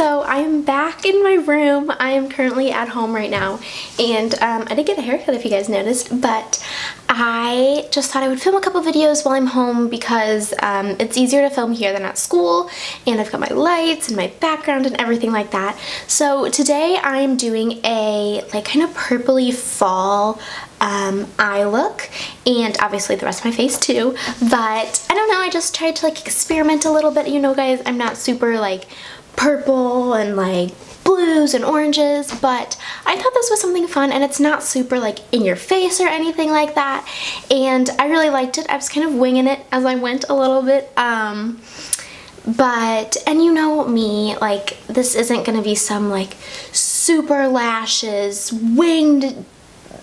So I'm back in my room. I am currently at home right now, and I did get a haircut if you guys noticed, but I just thought I would film a couple videos while I'm home because it's easier to film here than at school, and I've got my lights and my background and everything like that. So today I'm doing a like kind of purpley fall eye look, and obviously the rest of my face too, but I don't know, I just tried to like experiment a little bit. You know guys, I'm not super like purple and like blues and oranges, but I thought this was something fun, and it's not super like in your face or anything like that, and I really liked it. I was kind of winging it as I went a little bit, but, and you know me, like this isn't gonna be some like super lashes, winged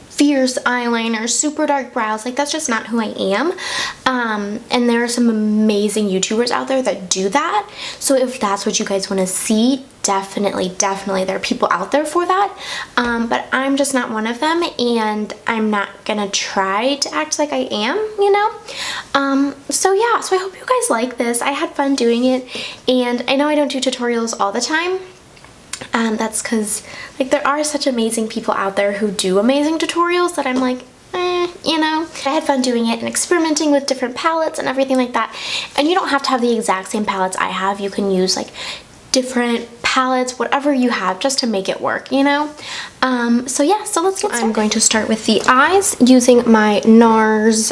fierce eyeliner, super dark brows. Like that's just not who I am. And there are some amazing YouTubers out there that do that. So if that's what you guys want to see, definitely there are people out there for that. But I'm just not one of them, and I'm not gonna try to act like I am, you know? So yeah, so I hope you guys like this. I had fun doing it, and I know I don't do tutorials all the time. That's because like there are such amazing people out there who do amazing tutorials that I'm like, you know. I had fun doing it and experimenting with different palettes and everything like that. And you don't have to have the exact same palettes I have. You can use like different palettes, whatever you have, just to make it work, you know. So yeah, so let's get started. I'm going to start with the eyes using my Nars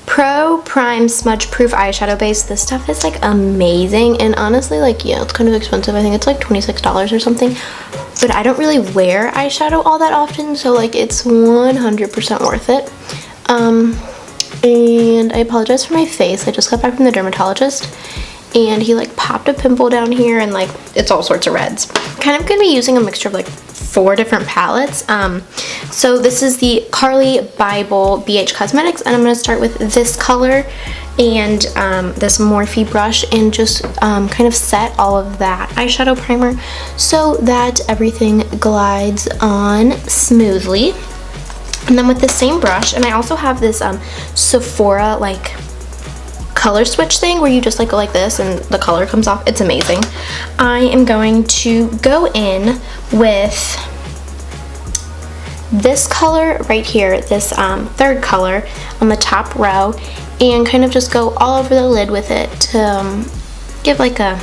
Pro Prime Smudge Proof Eyeshadow Base. This stuff is like amazing, and honestly, like, yeah, it's kind of expensive. I think it's like $26 or something, but I don't really wear eyeshadow all that often, so like it's 100% worth it. And I apologize for my face. I just got back from the dermatologist, and he like popped a pimple down here, and like it's all sorts of reds. Kind of gonna be using a mixture of like 4 different palettes. So this is the Carli Bybel BH Cosmetics, and I'm going to start with this color and this Morphe brush, and just kind of set all of that eyeshadow primer so that everything glides on smoothly. And then with the same brush, and I also have this Sephora like color switch thing where you just like go like this and the color comes off. It's amazing. I am going to go in with this color right here, this third color on the top row, and kind of just go all over the lid with it to give like a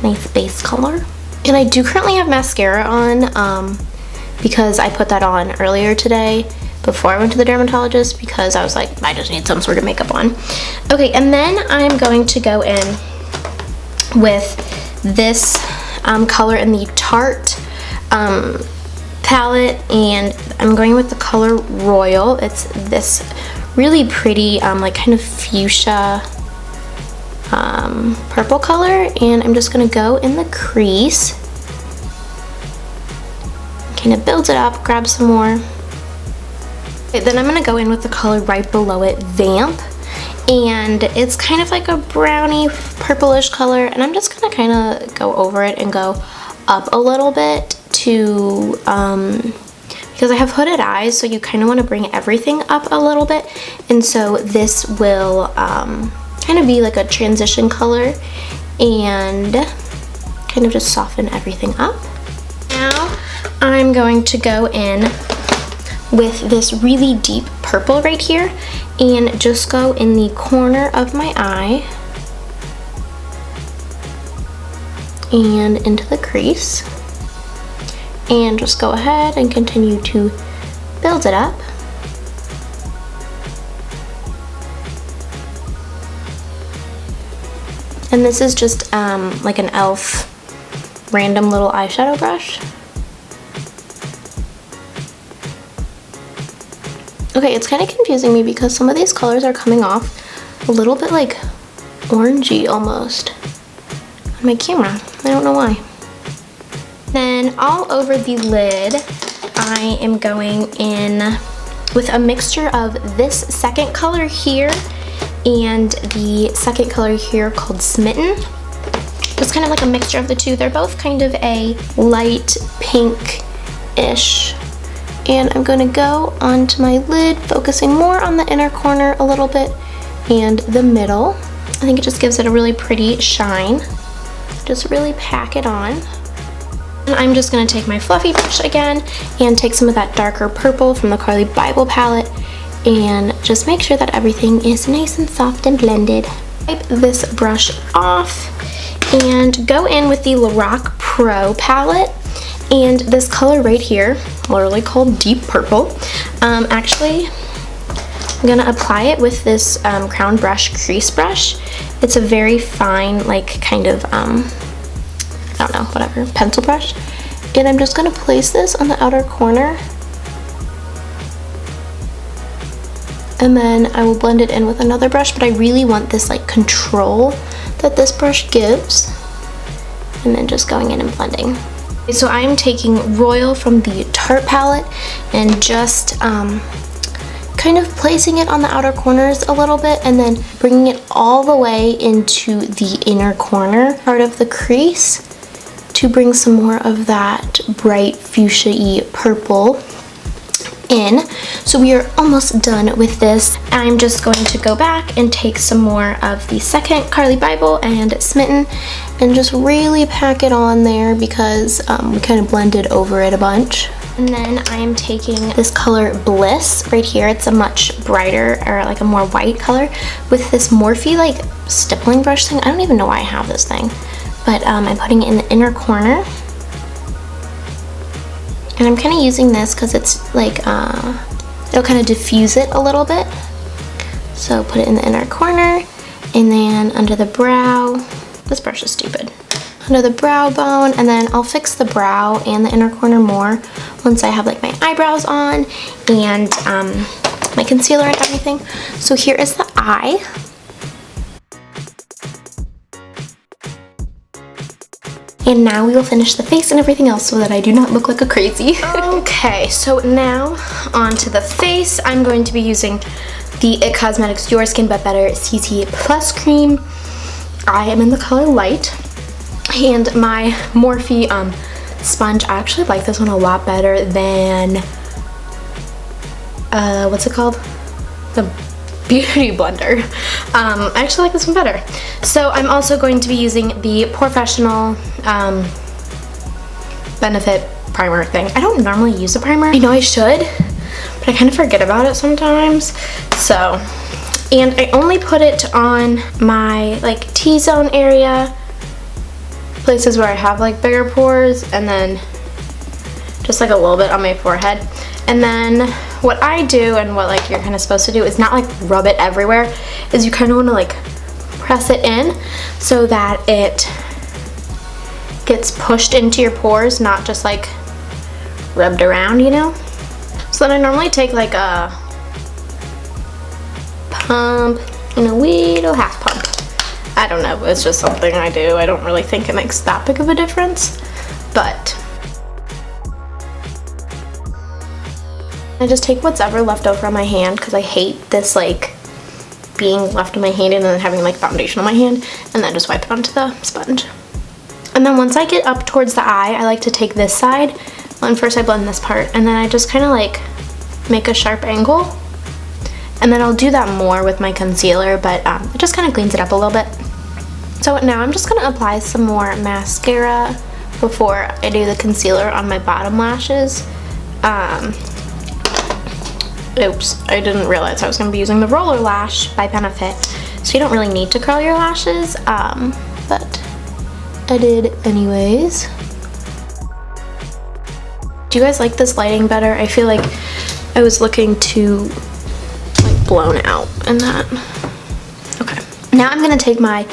nice base color. And I do currently have mascara on because I put that on earlier today before I went to the dermatologist, because I was like, I just need some sort of makeup on. Okay, and then I'm going to go in with this color in the Tarte palette, and I'm going with the color Royal. It's this really pretty like kind of fuchsia purple color, and I'm just gonna go in the crease, kind of build it up, grab some more. Okay, then I'm gonna go in with the color right below it, Vamp, and it's kind of like a brownie purplish color, and I'm just gonna kind of go over it and go up a little bit to because I have hooded eyes, so you kind of want to bring everything up a little bit, and so this will kind of be like a transition color and kind of just soften everything up. Now I'm going to go in with this really deep purple right here and just go in the corner of my eye and into the crease, and just go ahead and continue to build it up. And this is just like an e.l.f. random little eyeshadow brush. Okay, it's kind of confusing me because some of these colors are coming off a little bit like orangey almost on my camera. I don't know why. Then all over the lid, I am going in with a mixture of this second color here and the second color here called Smitten. It's kind of like a mixture of the two. They're both kind of a light pink-ish. And I'm going to go onto my lid, focusing more on the inner corner a little bit and the middle. I think it just gives it a really pretty shine. just really pack it on. And I'm just going to take my fluffy brush again and take some of that darker purple from the Carli Bybel palette and just make sure that everything is nice and soft and blended. Wipe this brush off and go in with the Lorac Pro Palette. And this color right here, literally called Deep Purple, actually I'm gonna apply it with this crown brush crease brush. It's a very fine, like kind of, I don't know, whatever, pencil brush. And I'm just gonna place this on the outer corner. And then I will blend it in with another brush, but I really want this like control that this brush gives. And then just going in and blending. So I am taking Royal from the Tarte palette and just kind of placing it on the outer corners a little bit and then bringing it all the way into the inner corner part of the crease to bring some more of that bright fuchsia-y purple in. So we are almost done with this. I'm just going to go back and take some more of the second Carli Bybel and Smitten and just really pack it on there because we kind of blended over it a bunch. And then I'm taking this color Bliss right here. It's a much brighter, or like a more white color, with this Morphe like stippling brush thing. I don't even know why I have this thing, but I'm putting it in the inner corner. And I'm kind of using this because it's like, it'll kind of diffuse it a little bit. So put it in the inner corner, and then under the brow, this brush is stupid. Under the brow bone, and then I'll fix the brow and the inner corner more once I have like my eyebrows on and my concealer and everything. So here is the eye. And now we will finish the face and everything else so that I do not look like a crazy. Okay, so now onto the face. I'm going to be using the IT Cosmetics Your Skin But Better CC Plus Cream. I am in the color Light. And my Morphe sponge, I actually like this one a lot better than, what's it called? The Beauty Blender. I actually like this one better. So I'm also going to be using the Professional Benefit primer thing. I don't normally use a primer. I know I should, but I kind of forget about it sometimes. So, and I only put it on my like T-zone area, places where I have like bigger pores, and then just like a little bit on my forehead. And then what I do, and what like you're kind of supposed to do, is not like rub it everywhere, is you kind of want to like press it in so that it gets pushed into your pores, not just like rubbed around, you know? So then I normally take like a pump and a little half pump. I don't know, it's just something I do. I don't really think it makes that big of a difference, but I just take what's ever left over on my hand because I hate this like being left on my hand and then having like foundation on my hand, and then just wipe it onto the sponge. And then once I get up towards the eye, I like to take this side. Well, and first I blend this part, and then I just kind of like make a sharp angle. And then I'll do that more with my concealer, but it just kind of cleans it up a little bit. So now I'm just gonna apply some more mascara before I do the concealer on my bottom lashes. Oops, I didn't realize I was gonna be using the Roller Lash by Benefit. So you don't really need to curl your lashes, but I did anyways. Do you guys like this lighting better? I feel like I was looking too like blown out in that. Okay, now I'm gonna take my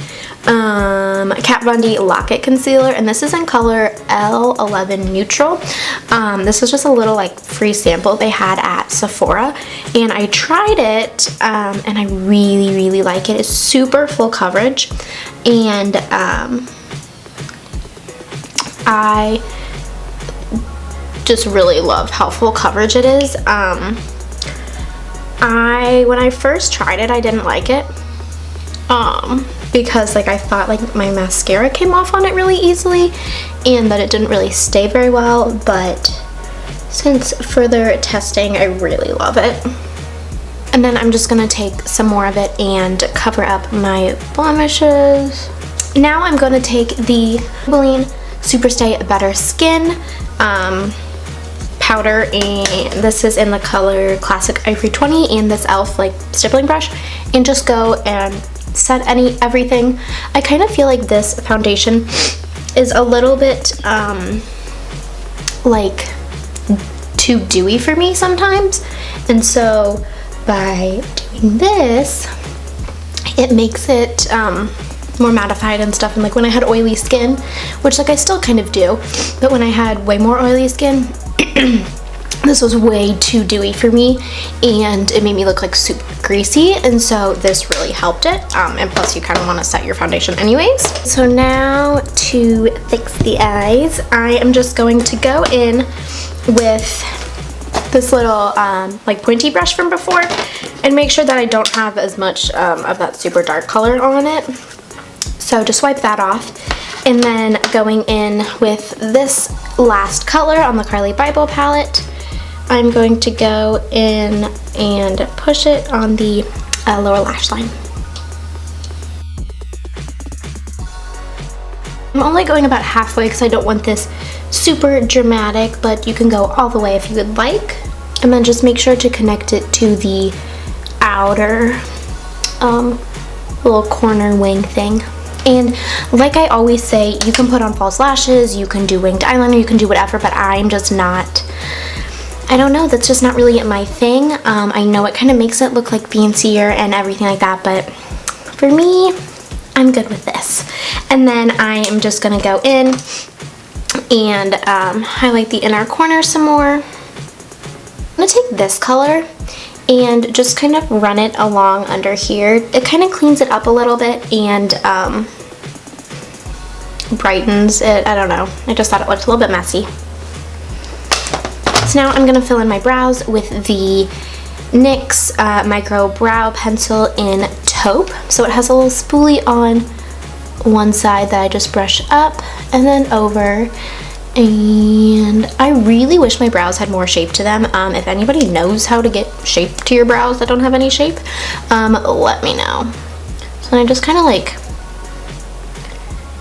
Kat Von D Lock-It Concealer, and this is in color L11 Neutral. This is just a little like free sample they had at Sephora, and I tried it, and I really like it. It's super full coverage, and I just really love how full coverage it is. When I first tried it, I didn't like it. Because like I thought like my mascara came off on it really easily and that it didn't really stay very well, but since further testing, I really love it. And then I'm just gonna take some more of it and cover up my blemishes. Now I'm going to take the Maybelline Superstay Better Skin powder, and this is in the color Classic Ivory 20, and this e.l.f. like stippling brush, and just go and set everything. I kind of feel like this foundation is a little bit like too dewy for me sometimes, and so by doing this it makes it more mattified and stuff. And like when I had oily skin, which like I still kind of do, but when I had way more oily skin this was way too dewy for me, and it made me look like super greasy, and so this really helped it. And plus you kind of want to set your foundation anyways. So now to fix the eyes, I am just going to go in with this little like pointy brush from before and make sure that I don't have as much of that super dark color on it. So just wipe that off, and then going in with this last color on the Carli Bybel palette, I'm going to go in and push it on the lower lash line. I'm only going about halfway because I don't want this super dramatic, but you can go all the way if you would like. And then just make sure to connect it to the outer little corner wing thing. And like I always say, you can put on false lashes, you can do winged eyeliner, you can do whatever, but I'm just not, I don't know, that's just not really my thing. I know it kind of makes it look like fancier and everything like that, but for me, I'm good with this. And then I am just gonna go in and highlight the inner corner some more. I'm gonna take this color and just kind of run it along under here. It kind of cleans it up a little bit and brightens it. I don't know. I just thought it looked a little bit messy. So now I'm gonna fill in my brows with the NYX Micro Brow Pencil in Taupe. So it has a little spoolie on one side that I just brush up and then over. And I really wish my brows had more shape to them. If anybody knows how to get shape to your brows that don't have any shape, let me know. So I just kind of like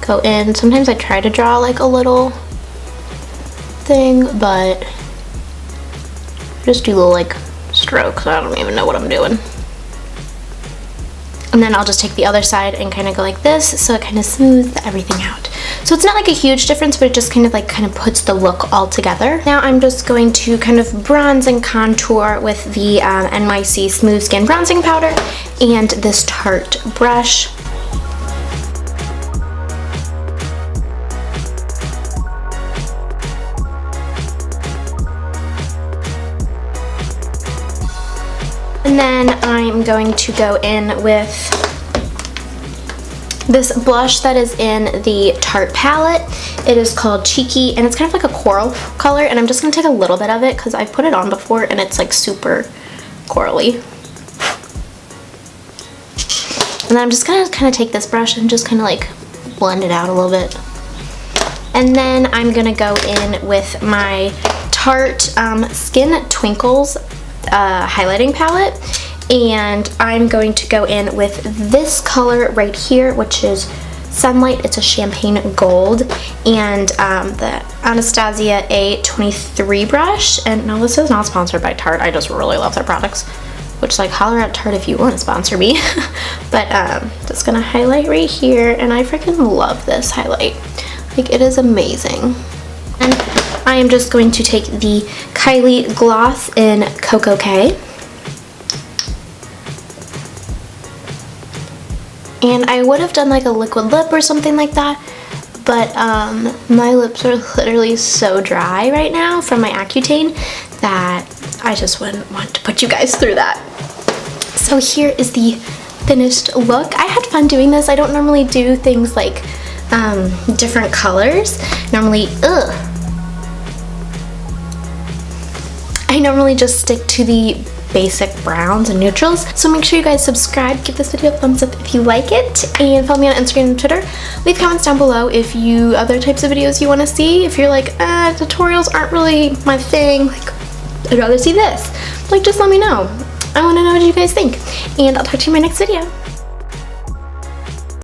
go in. Sometimes I try to draw like a little thing, but I just do little like strokes. I don't even know what I'm doing. And then I'll just take the other side and kind of go like this, so it kind of smooths everything out. So it's not like a huge difference, but it just kind of puts the look all together. Now I'm just going to kind of bronze and contour with the NYC Smooth Skin Bronzing Powder and this Tarte brush. And then I'm going to go in with this blush that is in the Tarte palette. It is called Cheeky, and it's kind of like a coral color, and I'm just going to take a little bit of it because I've put it on before and it's like super corally. And then I'm just going to kind of take this brush and just kind of like blend it out a little bit. And then I'm going to go in with my Tarte Skin Twinkles highlighting palette, and I'm going to go in with this color right here, which is Sunlight. It's a champagne gold, and the Anastasia A23 brush. And no, this is not sponsored by Tarte. I just really love their products, which, like, holler at Tarte if you want to sponsor me. But just gonna highlight right here, and I freaking love this highlight. Like, it is amazing. And I am just going to take the Kylie gloss in Koko. And I would have done like a liquid lip or something like that, but my lips are literally so dry right now from my Accutane that I just wouldn't want to put you guys through that. So here is the finished look. I had fun doing this. I don't normally do things like different colors. I normally just stick to the basic browns and neutrals. So make sure you guys subscribe, give this video a thumbs up if you like it, and follow me on Instagram and Twitter. Leave comments down below if you other types of videos you want to see. If you're like, tutorials aren't really my thing, like I'd rather see this, like just let me know. I want to know what you guys think, and I'll talk to you in my next video.